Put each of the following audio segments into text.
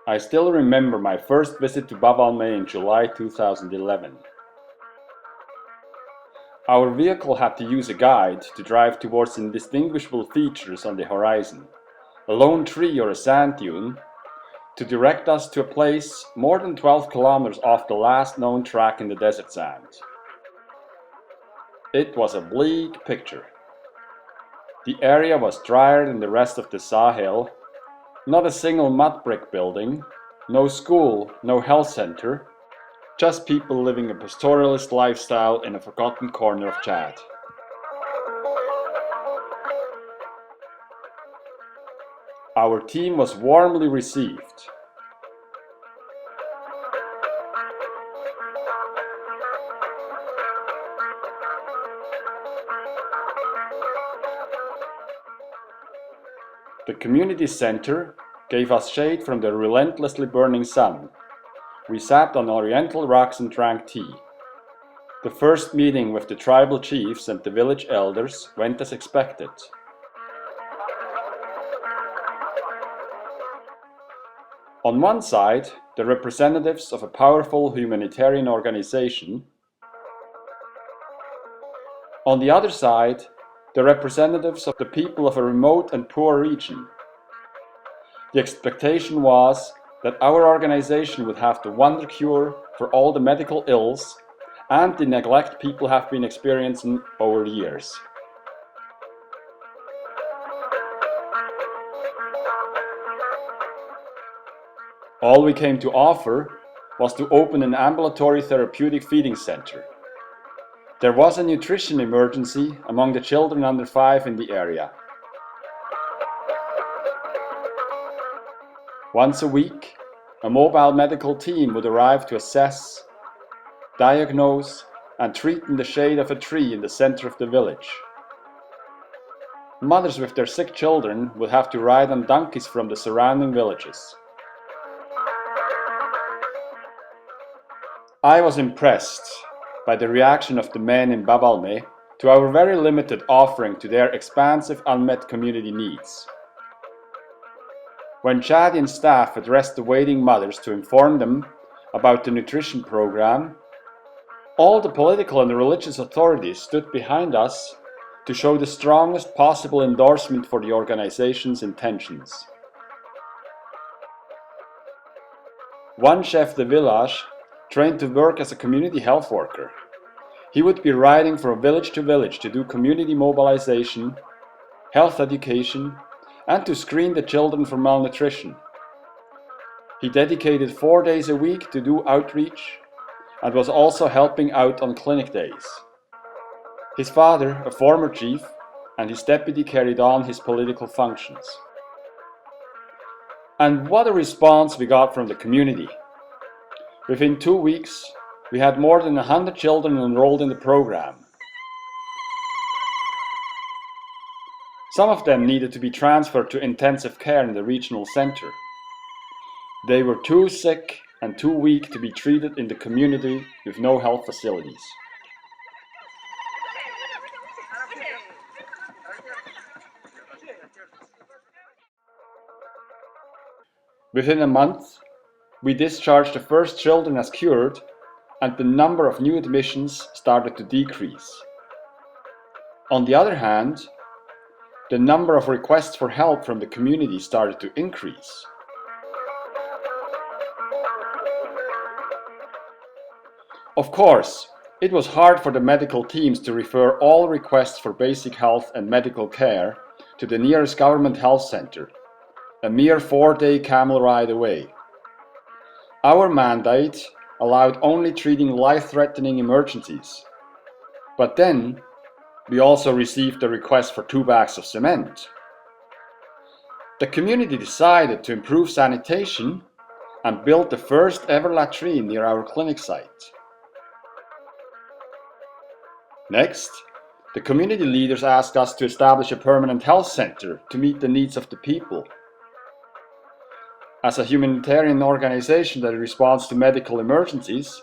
I still remember my first visit to Babalmé in July 2011. Our vehicle had to use a guide to drive towards indistinguishable features on the horizon, a lone tree or a sand dune, to direct us to a place more than 12 kilometers off the last known track in the desert sand. It was a bleak picture. The area was drier than the rest of the Sahel. Not a single mud brick building, no school, no health center, just people living a pastoralist lifestyle in a forgotten corner of Chad. Our team was warmly received. The community center gave us shade from the relentlessly burning sun. We sat on oriental rocks and drank tea. The first meeting with the tribal chiefs and the village elders went as expected. On one side, the representatives of a powerful humanitarian organization. On the other side, the representatives of the people of a remote and poor region. The expectation was that our organization would have the wonder cure for all the medical ills and the neglect people have been experiencing over years. All we came to offer was to open an ambulatory therapeutic feeding center. There was a nutrition emergency among the children under 5 in the area. Once a week, a mobile medical team would arrive to assess, diagnose, and treat in the shade of a tree in the center of the village. Mothers with their sick children would have to ride on donkeys from the surrounding villages. I was impressed by the reaction of the men in Babalmé to our very limited offering to their expansive unmet community needs. When Chadian staff addressed the waiting mothers to inform them about the nutrition program, all the political and religious authorities stood behind us to show the strongest possible endorsement for the organization's intentions. One chef de village trained to work as a community health worker. He would be riding from village to village to do community mobilization, health education, and to screen the children for malnutrition. He dedicated 4 days a week to do outreach and was also helping out on clinic days. His father, a former chief, and his deputy carried on his political functions. And what a response we got from the community. Within 2 weeks, we had more than 100 children enrolled in the program. Some of them needed to be transferred to intensive care in the regional center. They were too sick and too weak to be treated in the community with no health facilities. Within a month, we discharged the first children as cured, and the number of new admissions started to decrease. On the other hand, the number of requests for help from the community started to increase. Of course, it was hard for the medical teams to refer all requests for basic health and medical care to the nearest government health center, a mere 4-day camel ride away. Our mandate allowed only treating life-threatening emergencies. But then, we also received a request for 2 bags of cement. The community decided to improve sanitation and built the first ever latrine near our clinic site. Next, the community leaders asked us to establish a permanent health center to meet the needs of the people. As a humanitarian organization that responds to medical emergencies,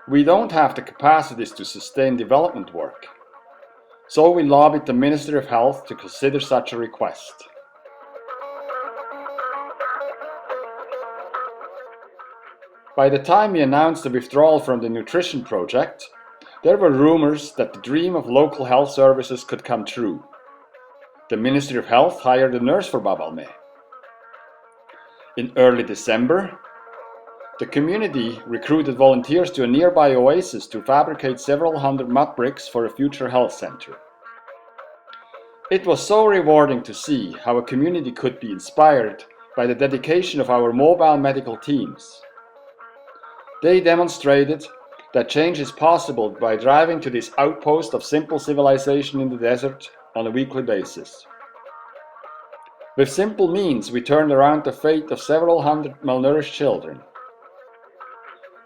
we don't have the capacities to sustain development work. So we lobbied the Ministry of Health to consider such a request. By the time we announced the withdrawal from the nutrition project, there were rumors that the dream of local health services could come true. The Ministry of Health hired a nurse for Babalmé. In early December, the community recruited volunteers to a nearby oasis to fabricate several hundred mud bricks for a future health center. It was so rewarding to see how a community could be inspired by the dedication of our mobile medical teams. They demonstrated that change is possible by driving to this outpost of simple civilization in the desert on a weekly basis. With simple means, we turned around the fate of several hundred malnourished children.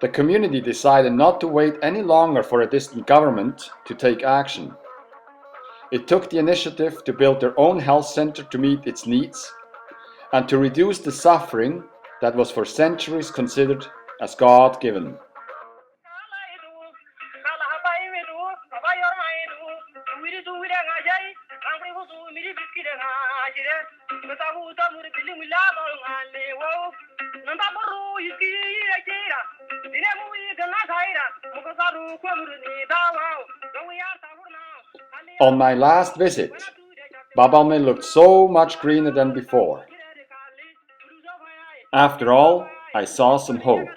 The community decided not to wait any longer for a distant government to take action. It took the initiative to build their own health center to meet its needs and to reduce the suffering that was for centuries considered as God-given. On my last visit, Babalmé looked so much greener than before. After all, I saw some hope.